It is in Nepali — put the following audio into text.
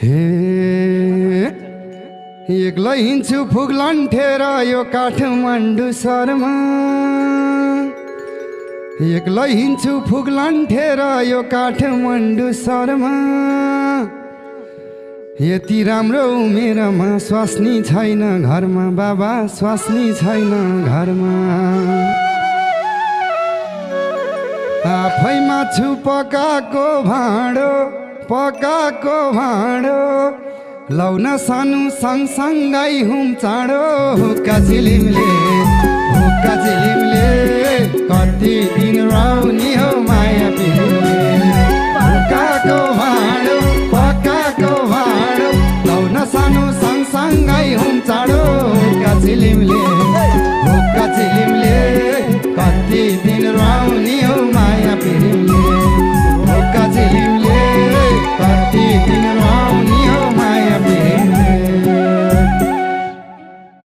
हे एक्लै हिँड्छु फुग्लन्ठेर यो काठमाडौँ सहरमा, एक्लै हिँड्छु फुग्लन्ठेर यो काठमाडौँ सहरमा। यति राम्रो उमेरमा स्वास्नी छैन घरमा, बाबा स्वास्नी छैन घरमा। आफैमा छु पकाको भाँडो, पकाको भाँडो, लौन सानो सँगसँगै हुम चाँडो। हुक्का झिलिमले, हुक्का झिलिमले, कति दिन राउने हो माया पिलिमले। हुक्काको